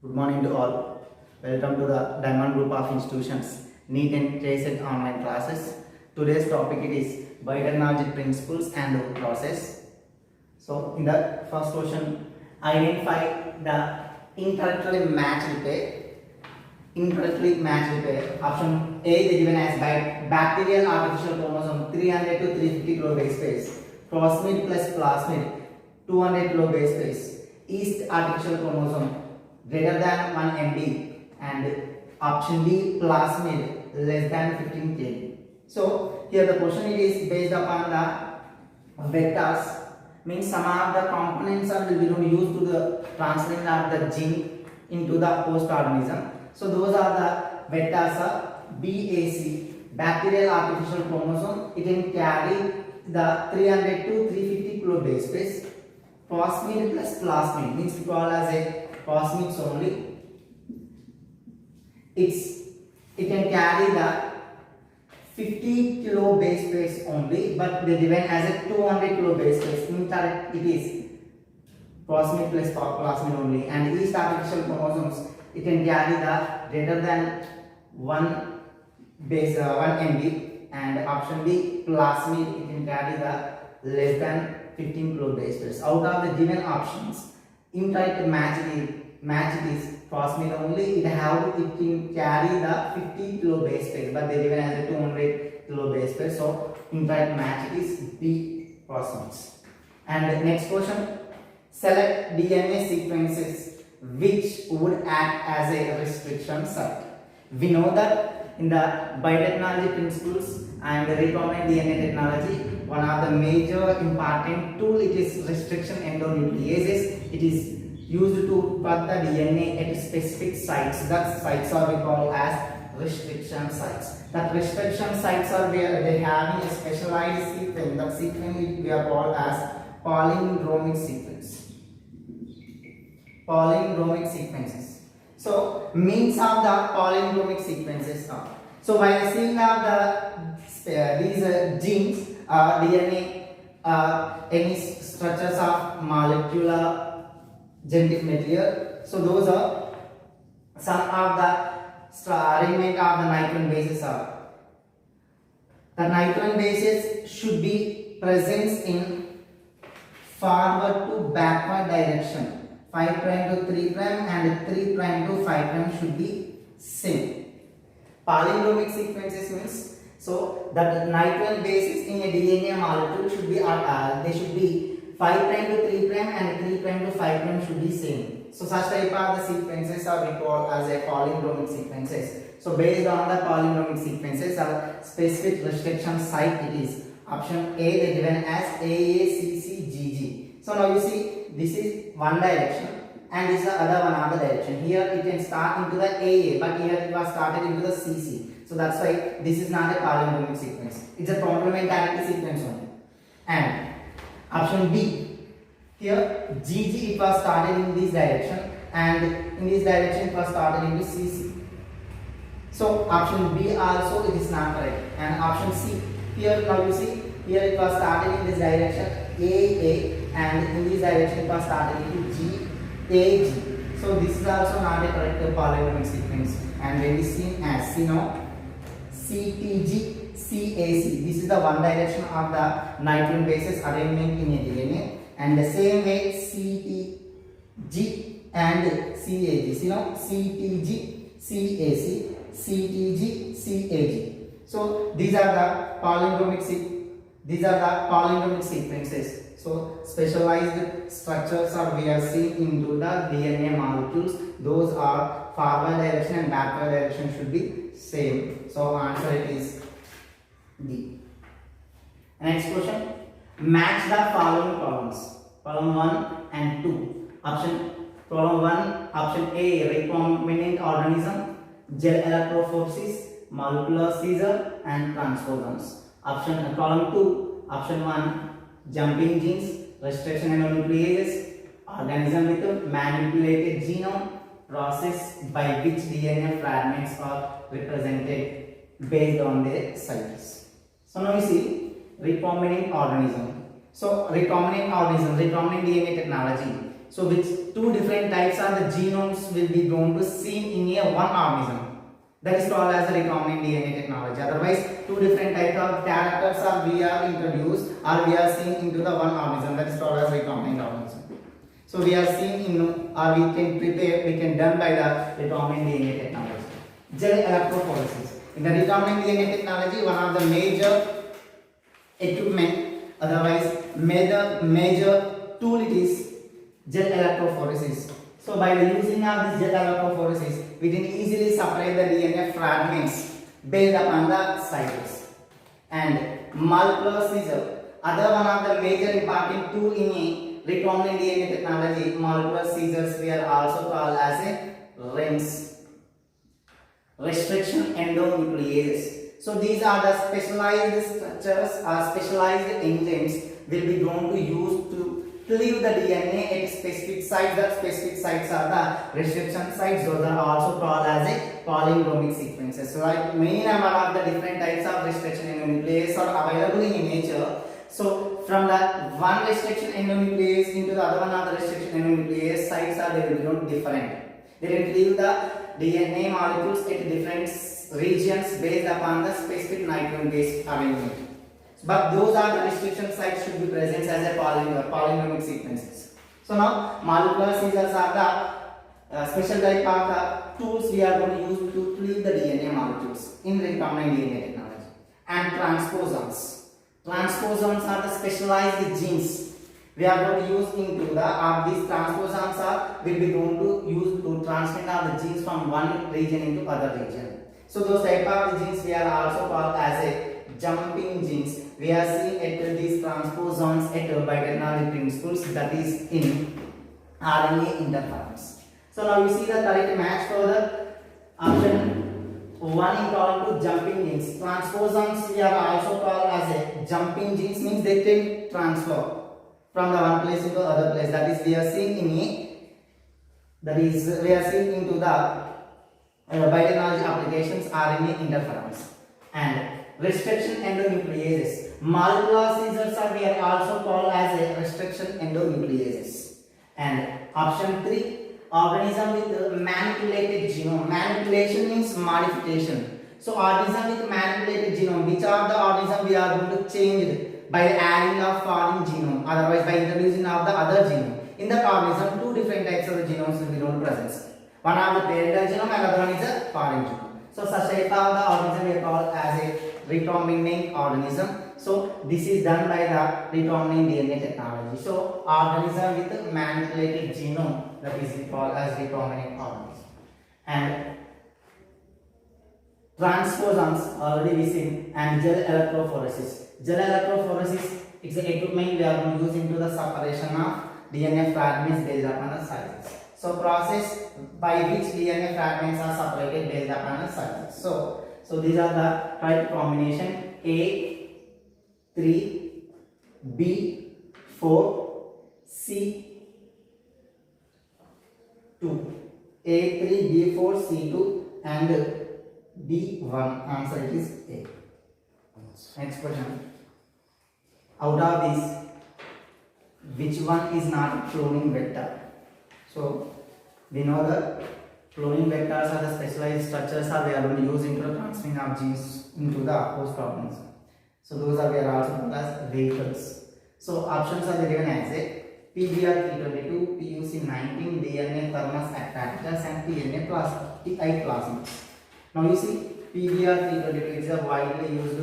Good morning to all. Welcome to the Diamond Group of Institutions, Neet and K-Cet online classes. Today's topic it is Biotechnology principles and process. So, in the first question, identify the incorrectly matched pair. Incorrectly matched pair. Option A is given as bacterial artificial chromosome 300 to 350 kilobase pairs. Plasmid plus plasmid 200 kilobase pairs. Yeast artificial chromosome greater than 1 MB, and option B plasmid less than 15 kb. So here the question it is based upon the vectors, means some of the components are will be used to the translation of the gene into the host organism. So those are the vectors of BAC, bacterial artificial chromosome. It can carry the 300 to 350 kilobase pairs. Plasmid plus plasmid means we call as a plasmids only. It can carry the 50 kilobase pairs only, but they given as a 200 kilobase pairs. Means that it is plasmid plus plasmid only. And yeast artificial chromosomes, it can carry the greater than 1 MB, and option B plasmid, it can carry the less than 15 kilobase pairs. Out of the given options, incorrect match is plasmid only. It can carry the 50 kilobase pair, but they given as a 200 kilobase pair. So incorrect match is B plasmids. And next question, select DNA sequences which would act as a restriction site. We know that in the biotechnology principles and the recombinant DNA technology, one of the major important tool it is restriction endonucleases. It is used to put the DNA at specific sites. That sites are we call as restriction sites. That restriction sites are where they have a specialized sequence. That sequence we are called as palindromic sequence. Palindromic sequences. So means of the palindromic sequences are. So by seeing these genes, DNA, any structures of molecular genetic material. So those are some of the arrangement of the nitrogen bases are. The nitrogen bases should be present in forward to backward direction. 5' to 3' and 3' to 5' should be same. Palindromic sequences means so that nitrogen bases in a DNA molecule should be they should be 5' to 3' and 3' to 5' should be same. So such type of the sequences are we call as a palindromic sequences. So based on the palindromic sequences, our specific restriction site it is option A, they given as AACCGG. So now you see this is one direction and this is the other one other direction. Here it can start into the AA, but here it was started into the CC. So that's why this is not a palindromic sequence. It's a complementarity sequence only. And option B, here GG it was started in this direction and in this direction it was started into CC. So option B also it is not correct. And option C, here now you see here it was started in this direction AA and in this direction it was started into GAG. So this is also not a correct palindromic sequence. And when we see as CTG CAC, this is the one direction of the nitrogen bases arrangement in a DNA, and the same way CTG and CAG. CTG CAC, CTG CAG. So these are the palindromic sequences. So specialized structures are we are seeing into the DNA molecules. Those are forward direction and backward direction should be same. So answer it is D. Next question. Match the following columns. Column 1 and 2. Column 1, option A, recombinant organism, gel electrophoresis, molecular scissor and transposons. Column 2, option 1, jumping genes, restriction endonucleases, organism with manipulated genome, process by which DNA fragments are represented based on their sizes. So now we see recombinant organism. So recombinant organism, recombinant DNA technology. So which two different types of the genomes will be going to seen in a one organism. That is called as the recombinant DNA technology. Otherwise, two different types of characters are we are introduced or we are seen into the one organism. That is called as recombinant organism. So we are seen in or we can prepare, we can done by the recombinant DNA technology. Gel electrophoresis. In the recombinant DNA technology, one of the major equipment, otherwise major tool it is gel electrophoresis. So by the using of this gel electrophoresis, we can easily separate the DNA fragments based upon the sizes. And molecular scissor, other one of the major important tool in a recombinant DNA technology, molecular scissors we are also called as a RENs, restriction endonucleases. So these are the specialized structures or specialized enzymes will be going to use to cleave the DNA at specific sites. The specific sites are the restriction sites. Those are also called as a palindromic sequences. So like many number of the different types of restriction endonucleases are available in nature. So from the one restriction endonuclease into the other one of the restriction endonuclease sites are they will be not different. They will cleave the DNA molecules at different regions based upon the specific nitrogen base arrangement. But those are the restriction sites should be present as a palindromic sequences. So now molecular scissors are the special type of the tools we are going to use to cleave the DNA molecules in recombinant DNA technology. And transposons. Transposons are the specialized genes we are going to use into the these transposons are will be going to use to transmit the genes from one region into other region. So those type of genes we are also called as a jumping genes. We are seeing at these transposons at biotechnology principles, that is in RNA interference. So now you see the correct match for the option 1 is called to jumping genes. Transposons we are also called as a jumping genes, means they can transfer from the one place into other place. That is we are seeing in we are seeing into the biotechnology applications RNA interference. And restriction endonucleases. Molecular scissors are we are also called as a restriction endonucleases. And option 3, organism with manipulated genome. Manipulation means modification. So organism with manipulated genome, which are the organism we are going to change by adding of foreign genome, otherwise by introducing of the other genome. In the organism, two different types of the genomes will be known present. One of the parental genome and other one is a foreign genome. So such type of the organism we are called as a recombinant organism. So this is done by the recombinant DNA technology. So organism with manipulated genome, that is called as recombinant organism. And transposons already we seen, and gel electrophoresis. Gel electrophoresis is the equipment we are going to use into the separation of DNA fragments based upon the sizes. So process by which DNA fragments are separated based upon the sizes. So these are the right combination A3, B4, C2. A3, B4, C2 and B1. Answer is A. Next question. Out of these, which one is not cloning vector? So we know that cloning vectors are the specialized structures that we are going to use into the transferring of genes into the host organism. So those are we are also called as vehicles. So options are given as a PBR322, PUC19, DNA thermus attractors and TI plasmids. Now you see PBR322 is a widely used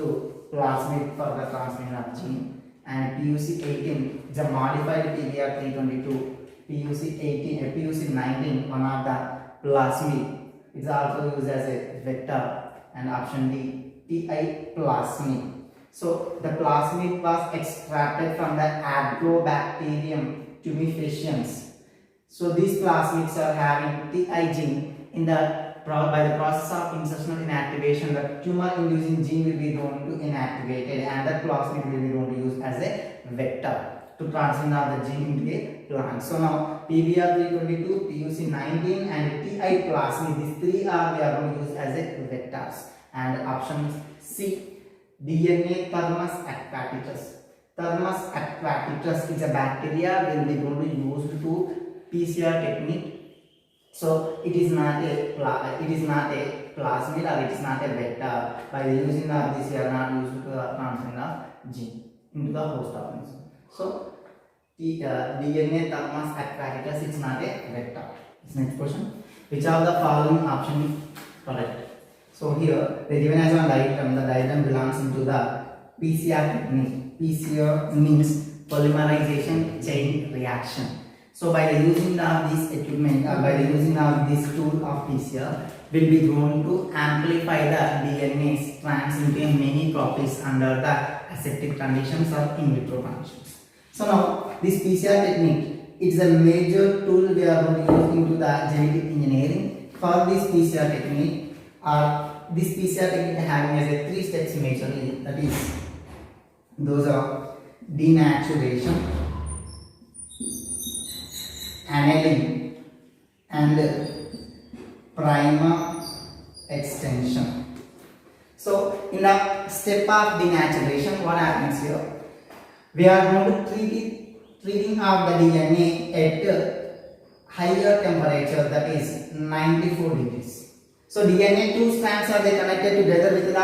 plasmid for the transmission of gene, and PUC18 is a modified PBR322. PUC19, one of the plasmid, is also used as a vector. And option D, TI plasmid. So the plasmid was extracted from the Agrobacterium tumefaciens. So these plasmids are having TI gene in the by the process of insertional inactivation. The tumor inducing gene will be going to inactivated, and that plasmid will be going to use as a vector to transfer the gene into a plant. So now PBR322, PUC19 and TI plasmid, these three are we are going to use as a vectors. And option C, DNA thermus aquaticus. Thermus aquaticus is a bacteria will be going to use to PCR technique. So it is not a plasmid or it is not a vector. By the using of this, we are not used to transfer the gene into the host organism. So the DNA thermus apparatus is not a vector. Next question: which of the following option is correct? So here they given as a diagram. The diagram belongs into the PCR technique. PCR means polymerization chain reaction. So by the using of this equipment, by the using of this tool of PCR, will be going to amplify the DNA strands into many copies under the aseptic conditions or in vitro conditions. So now this PCR technique, it's a major tool we are going to use into the genetic engineering. For this PCR technique, this PCR technique having as a 3 steps majorly, that is, those are denaturation, annealing, and primer extension. So in the step of denaturation, what happens here? We are going to treating of the DNA at higher temperature, that is 94 degrees. So DNA 2 strands are they connected together with the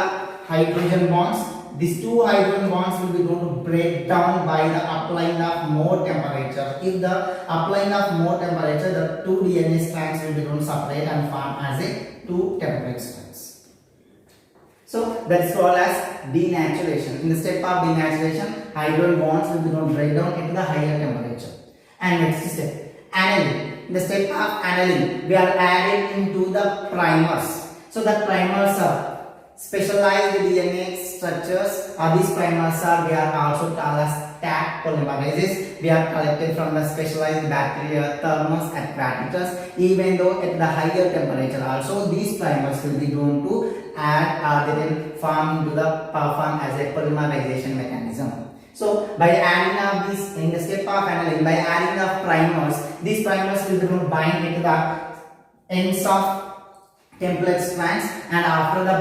hydrogen bonds. These 2 hydrogen bonds will be going to break down by the applying of more temperature. If the applying of more temperature, the 2 DNA strands will be going to separate and form as a 2 temperate strands. So that is called as denaturation. In the step of denaturation, hydrogen bonds will be going to break down into the higher temperature. And next step, annealing. In the step of annealing, we are adding into the primers. So the primers are specialized DNA structures. These primers are we are also called as Taq polymerases. We are collected from the specialized bacteria Thermus aquaticus. Even though at the higher temperature, also these primers will be going to add or they will form into the perform as a polymerization mechanism. So by adding of this in the step of annealing, by adding of primers, these primers will be going to bind into the ends of template strands, and after the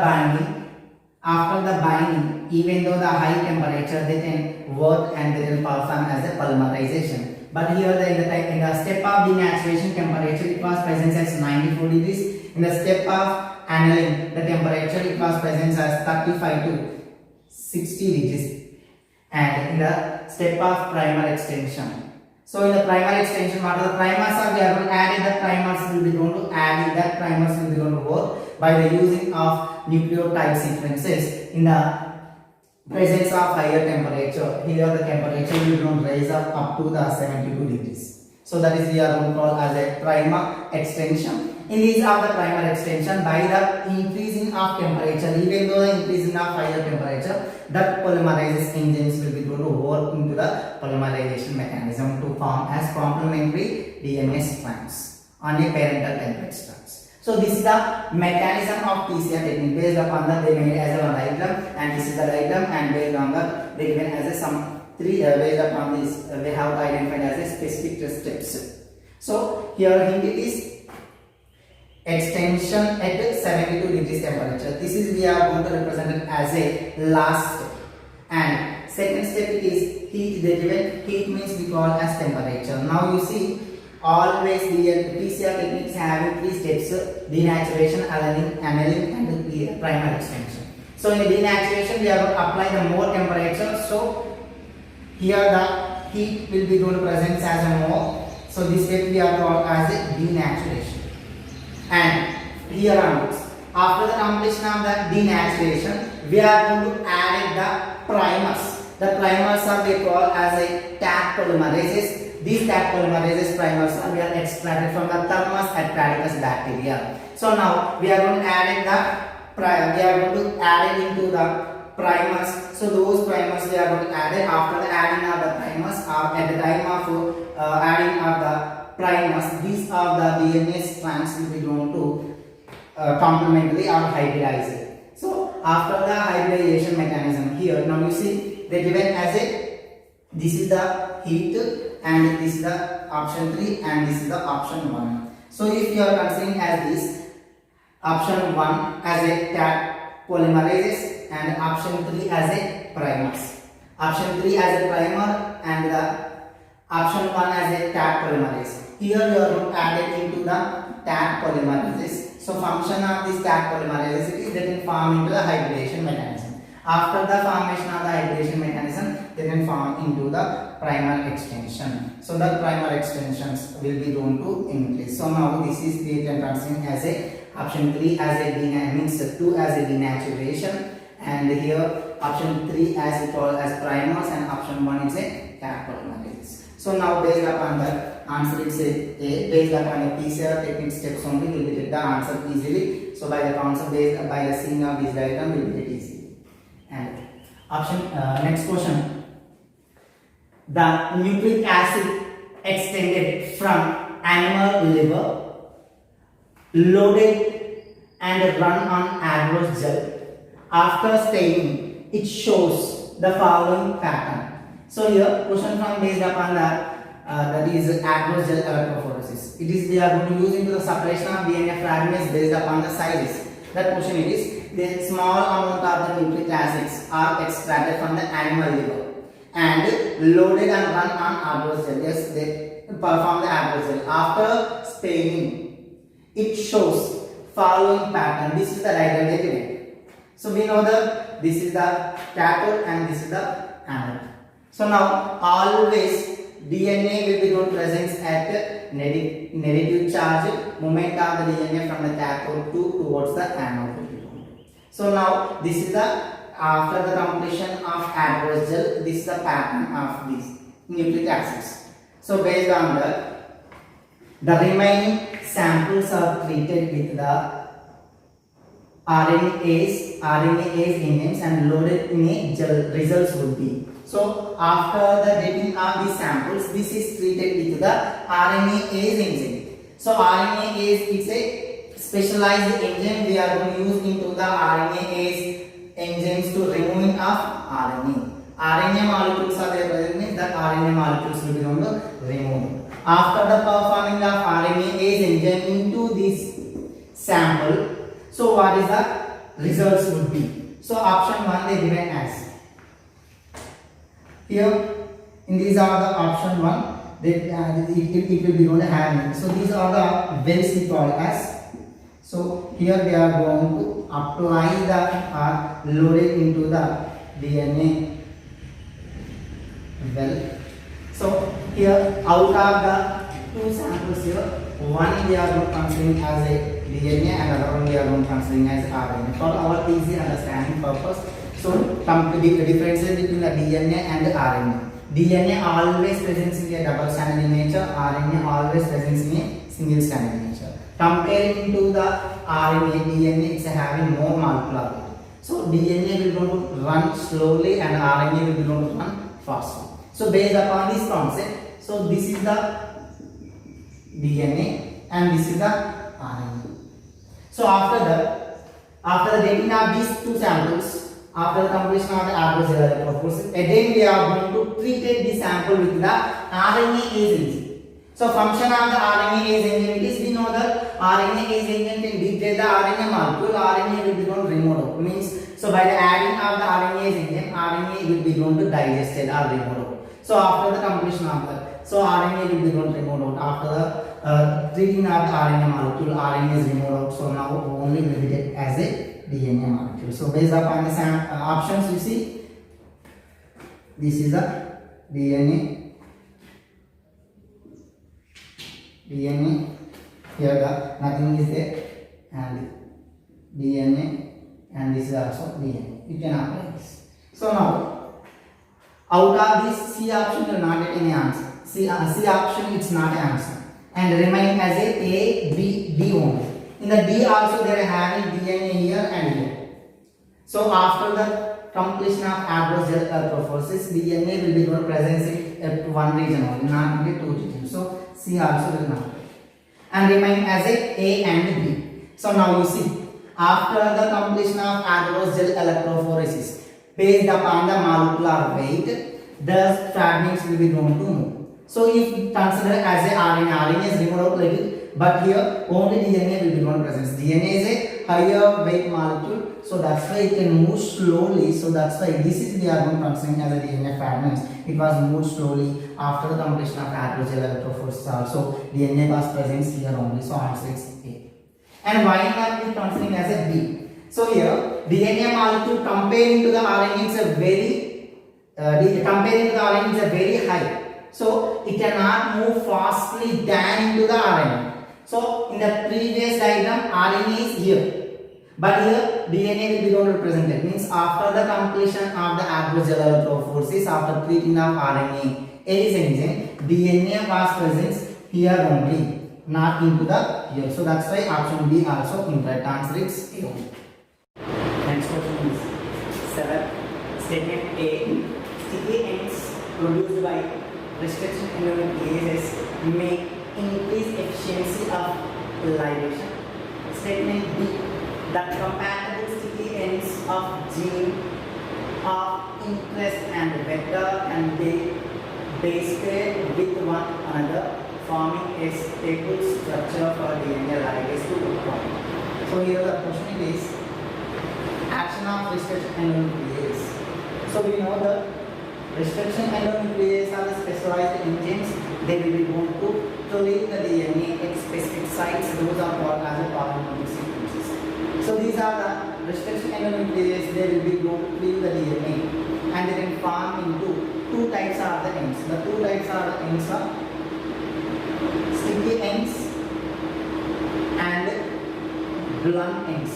binding, even though the high temperature, they can work and they will perform as a polymerization. But here in the step of denaturation, temperature it was present as 94 degrees. In the step of annealing, the temperature it was present as 35 to 60 degrees. And in the step of primer extension. So in the primer extension, what are the primers are? We are going to add in the primers will be going to add in that primers will be going to work by the using of nucleotide sequences in the presence of higher temperature. Here the temperature will be going to rise up to the 72 degrees. So that is we are going to call as a primer extension. In these of the primer extension, by the increasing of temperature, even though the increasing of higher temperature, that polymerase enzymes will be going to work into the polymerization mechanism to form as complementary DNA strands on a parental template strands. So this is the mechanism of PCR technique. Based upon that, they made as a diagram, and this is the diagram, and based on that, they given as a some 3 based upon this we have identified as a specific steps. So here hint it is extension at 72 degrees temperature. This is we are going to represent it as a last step. And second step is heat. They given heat means we call as temperature. Now you see always the PCR techniques having 3 steps: denaturation, annealing, and the primer extension. So in the denaturation we are going to apply the more temperature. So here the heat will be going to present as a more. So this step we are called as a denaturation. And here onwards, after the completion of the denaturation, we are going to add the primers. The primers are we call as a Taq polymerases. These Taq polymerases primers are we are extracted from the Thermus aquaticus bacteria. So now we are going to add it into the primers. So those primers we are going to add it after the adding of the primers, at the time of adding of the primers, these are the DNA strands will be going to complementary or hybridize it. So after the hybridization mechanism, here now you see they given as a, this is the heat, and this is the option 3, and this is the option 1. So if you are considering as this option 1 as a Taq polymerases and option 3 as a primers. Option 3 as a primer and the option 1 as a Taq polymerase. Here you are going to add it into the Taq polymerases. So function of this Taq polymerases is they can form into the hybridization mechanism. After the formation of the hybridization mechanism, they can form into the primer extension. So the primer extensions will be going to increase. So now this is the considering as a option 3 as a means 2 as a denaturation, and here option 3 as we call as primers, and option 1 is a Taq polymerases. So now based upon the answer is a based upon a PCR technique steps only we will get the answer easily. So by the concept based by the seeing of this diagram we will get easily. And option next question, the nucleic acid extended from animal liver loaded and run on agarose gel after staining, it shows the following pattern. So here question from based upon that is agarose gel electrophoresis. It is we are going to use into the separation of DNA fragments based upon the sizes. That question it is the small amount of the nucleic acids are extracted from the animal liver and loaded and run on agarose gel. Yes, they perform the agarose gel. After staining, it shows following pattern. This is the diagram given. So we know that this is the cathode and this is the anode. So now always DNA will be going presence at negative charge moment of the DNA from the cathode towards the anode. So now this is the after the completion of agarose gel, this is the pattern of these nucleic acids. So based on the remaining samples are treated with the RNase enzymes and loaded in a gel. Results would be. So after the getting of these samples, this is treated with the RNase enzyme. So RNase is a specialized enzyme we are going to use into the RNase enzymes to removing of RNA. RNA molecules are there present means that RNA molecules will be going to remove. After the performing of RNase enzyme into this sample, so what is the results would be? So option 1 they given as here. In these are the option 1 it will be going to have. So these are the wells we call as. So here they are going to apply the loaded into the DNA well. So here out of the 2 samples here, one we are going to considering as a DNA and other one we are going to considering as RNA for our easy understanding purpose. So come to the differences between the DNA and the RNA. DNA always presents in a double stranded in nature, RNA always presents in a single stranded in nature. Comparing to the RNA, DNA is having more molecular weight. So DNA will going to run slowly and RNA will be going to run faster. So based upon this concept, so this is the DNA and this is the RNA. So after the taking of these 2 samples, after the completion of the agarose gel electrophoresis, again we are going to treat the sample with the RNase enzyme. So function of the RNase enzyme is we know that RNase enzyme can degrade the RNA molecule. RNA will be going to remove out. Means so by the adding of the RNase enzyme, RNA will be going to digested or removed out. So after the completion of that, so RNA will be going to remove out. After the treating of the RNA molecule, RNA is removed out. So now only will be get as a DNA molecule. So based upon the options you see, this is the DNA. Here the nothing is there and DNA and this is also DNA. You can apply this. So now out of this C option you will not get any answer. C option it's not an answer and remain as A, B, D only. In the D also they are having DNA here and here. So after the completion of agarose gel electrophoresis, DNA will be going to present at one region only, not only 2 regions. So C also will not and remain as A and B. So now you see after the completion of agarose gel electrophoresis, based upon the molecular weight, the fragments will be going to move. So if consider as a RNA is removed out little, but here only DNA will be going to present. DNA is a higher weight molecule, so that's why it can move slowly. So that's why this is we are considering as a DNA fragments. It was moved slowly after the completion of hydrogen electrophoresis. Also, DNA was present here only. So answer is A. And why are we considering as a B? So here DNA molecule comparing to the RNA is a very high. So it cannot move fastly than into the RNA. So in the previous diagram RNA is here, but here DNA will be going to represent it. Means after the completion of the hydrogen electrophoresis, after treating of RNA ACE enzyme, DNA was present here only, not into the here. So that's why option B also incorrect. Answer is A. Next question is 7. Statement A. Sticky ends produced by restriction nucleases may increase efficiency of ligation. Statement B. The compatible sticky ends of gene of interest and vector and they base pair with one another, forming a stable structure for DNA ligase to perform. So here the question is action of restriction endonuclease. So we know the restriction endonuclease are the specialized enzymes. They will be going to cleave the DNA at specific sites. Those are called as a polymerase sequences. So these are the restriction endonuclease. They will be going to cleave the DNA and they can form into two types of the ends. The two types are the ends of sticky ends and blunt ends.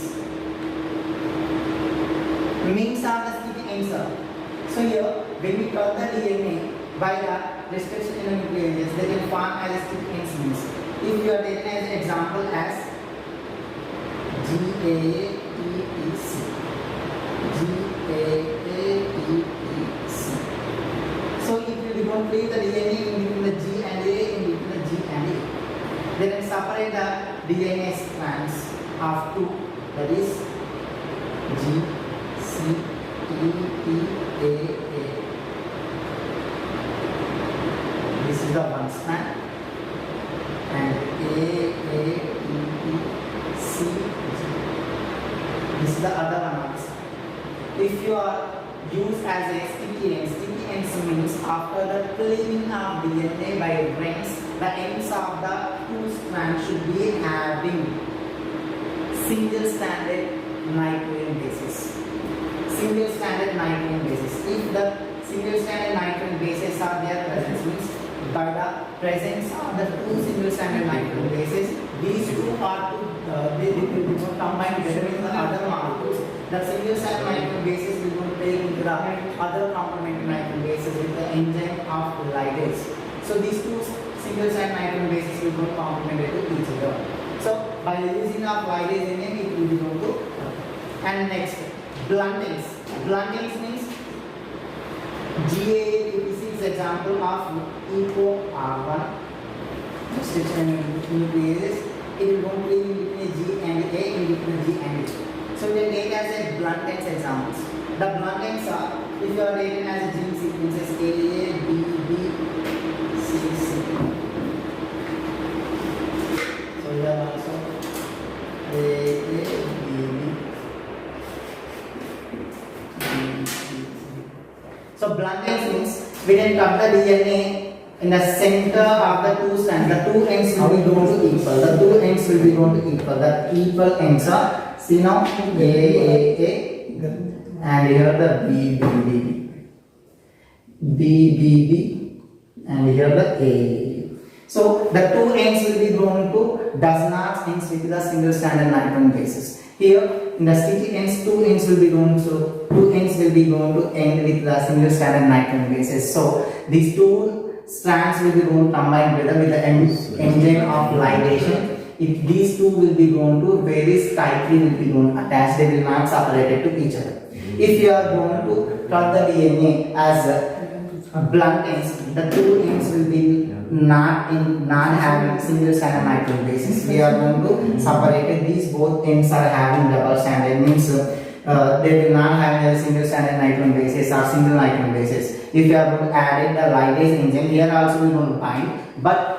Means are the sticky ends are. So here when we cut the DNA by the restriction endonucleases, they can form as a sticky ends means. If you are taken as an example as GATTC, so it will be complete the DNA in between the G and A, in between the G and A. They can separate the DNA strands of two, that is G, C, T, T, A, A. This is the one strand and A, T, C, G. This is the other one also. If you are used as a sticky ends means after the cleaving of DNA by rings, the ends of the two strands should be having single stranded nitrogen bases. Single stranded nitrogen bases. If the single stranded nitrogen bases are there present means by the presence of the two single stranded nitrogen bases, these two are to they will be combined together with the other molecules. The single stranded nitrogen bases will go take into the other complementary nitrogen bases with the enzyme of ligase. So these two single stranded nitrogen bases will go complementary to each other. So by using of ligase enzyme, it will be going to. And next, blunt ends. Blunt ends means GATTC is example of ECO-R1 restriction nucleases. It will go in between G and A, in between G and A. So we can take as a blunt ends examples. The blunt ends are, if you are taken as a gene sequences A, B, B, C, C. So here also A, B, B, so blunt ends means we can cut the DNA in the center of the two strands. The two ends will be going to equal. The two ends will be going to equal. The equal ends are, see now, A, and here the B, and here the A. So the two ends will be going to does not ends with the single stranded nitrogen bases. Here in the sticky ends, two ends will be going to end with the single stranded nitrogen bases. So these two strands will be going to combine together with the enzyme of ligation. If these two will be going to very tightly will be going to attach, they will not separate to each other. If you are going to cut the DNA as blunt ends, the two ends will be not having single stranded nitrogen bases. We are going to separate it. These both ends are having double stranded, means they will not have a single stranded nitrogen bases or single nitrogen bases. If you are going to add the ligase enzyme, here also we are going to bind, but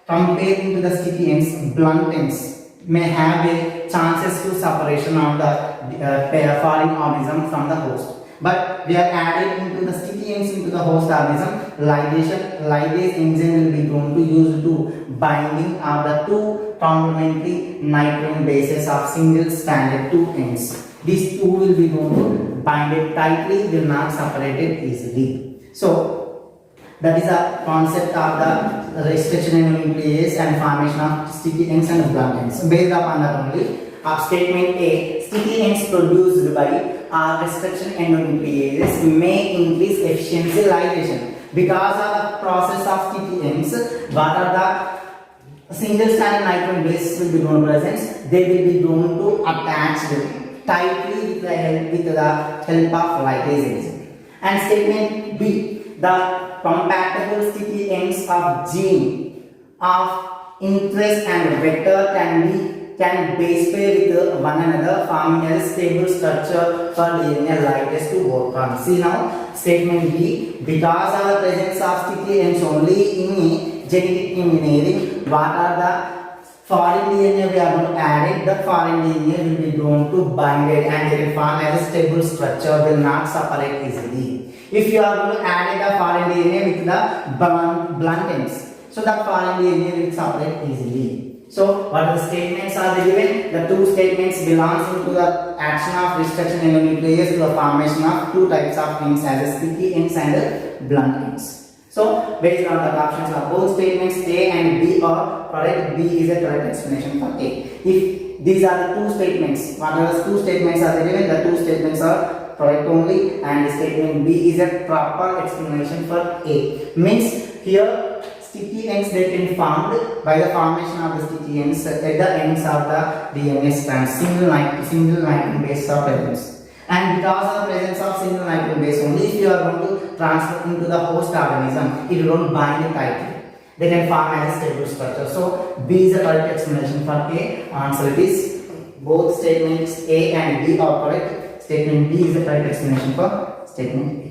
comparing to the sticky ends, blunt ends may have a chances to separation of the foreign organism from the host. But we are adding into the sticky ends into the host organism. Ligase enzyme will be going to use to binding of the two complementary nitrogen bases of single stranded two ends. These two will be going to bind it tightly, will not separate it easily. So that is the concept of the restriction nuclease and formation of sticky ends and blunt ends. Based upon that only, of statement A, sticky ends produced by restriction endonucleases may increase efficiency ligation. Because of the process of sticky ends, what are the single stranded nitrogen bases will be going to present, they will be going to attach tightly with the help of ligase enzyme. And statement B, the compatible sticky ends of gene of interest and vector can base pair with one another, forming a stable structure for DNA ligase to work on. See now, statement B, because of the presence of sticky ends only in genetic engineering, what are the foreign DNA we are going to add it, the foreign DNA will be going to bind it and they will form as a stable structure, will not separate easily. If you are going to add the foreign DNA with the blunt ends, so that foreign DNA will separate easily. So what are the statements are they given? The two statements belongs into the action of restriction endonuclease to the formation of two types of ends as a sticky ends and blunt ends. So based on the options of both statements A and B are correct, B is a correct explanation for A. If these are the two statements, what are the two statements are they given? The two statements are correct only and the statement B is a proper explanation for A. Means here sticky ends they can formed by the formation of the sticky ends at the ends of the DNA strand, single nitrogen base are present. And because of the presence of single nitrogen base only, if you are going to transfer into the host organism, it will not bind it tightly. They can form as a stable structure. So B is the correct explanation for A. Answer it is both statements A and B are correct. Statement B is the correct explanation for statement A.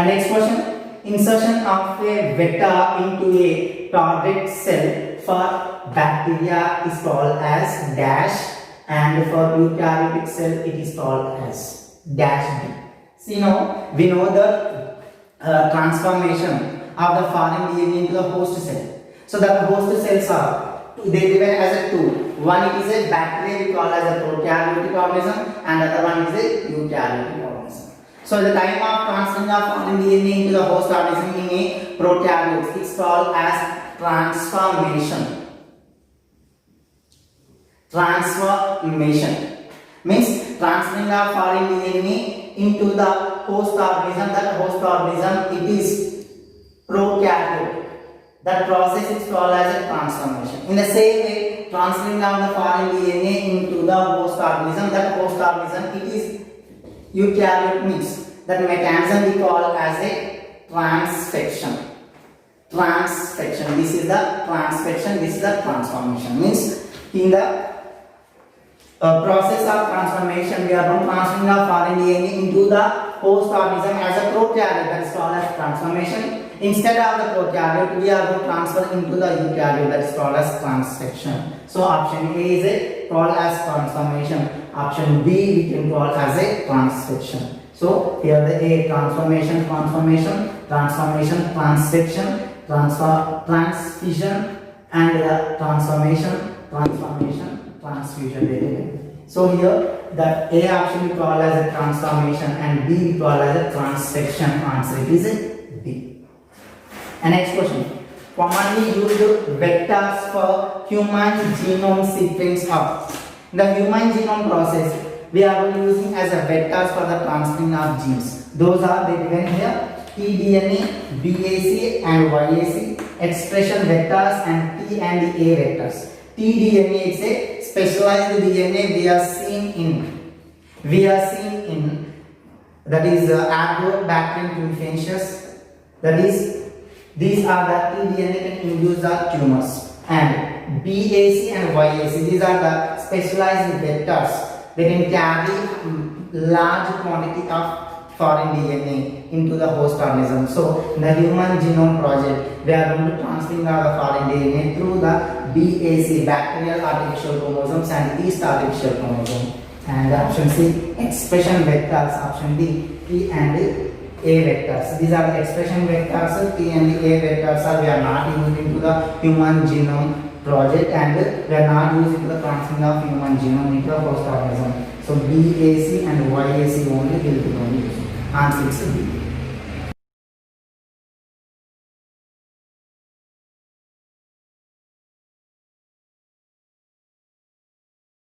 And next question. Insertion of a vector into a target cell for bacteria is called as dash, and for eukaryotic cell it is called as dash B. See now, we know the transformation of the foreign DNA into the host cell. So that host cells are, they given as a two. One it is a bacteria we call as a prokaryotic organism and the other one is a eukaryotic organism. So the time of transferring of foreign DNA into the host organism in a prokaryote, it's called as transformation. Transformation means transferring of foreign DNA into the host organism. That host organism it is prokaryote. That process is called as a transformation. In the same way, transferring of the foreign DNA into the host organism. That host organism it is eukaryote means that mechanism we call as a transfection. Transfection. This is the transfection. This is the transformation. Means in the process of transformation, we are going to transferring the foreign DNA into the host organism as a prokaryote. That is called as transformation. Instead of the prokaryote, we are going to transfer into the eukaryote. That is called as transfection. So option A is a called as transformation. Option B we can call as a transfection. So here the A transformation, transfection, transfusion, and the transformation, transfusion. So here the A option we call as a transformation and B we call as a transfection. Answer it is B. And next question. Commonly used vectors for human genome sequence of. The human genome process we are using as a vectors for the transferring of genes. Those are they given here: tDNA, BAC and YAC, expression vectors and T and A vectors. tDNA is a specialized DNA we are seeing in that is Agrobacterium tumefaciens. That is these are the tDNA can induce the tumors, and BAC and YAC these are the specialized vectors. They can carry large quantity of foreign DNA into the host organism. So, in the Human Genome Project, we are going to transferring the foreign DNA through the BAC, bacterial artificial chromosomes, and yeast artificial chromosome. And option C, expression vectors. Option D, T and A vectors. These are the expression vectors. T and A vectors are we are not using into the Human Genome Project, and we are not using the transferring of human genome into the host organism. So BAC and YAC only will be used. Answer is B.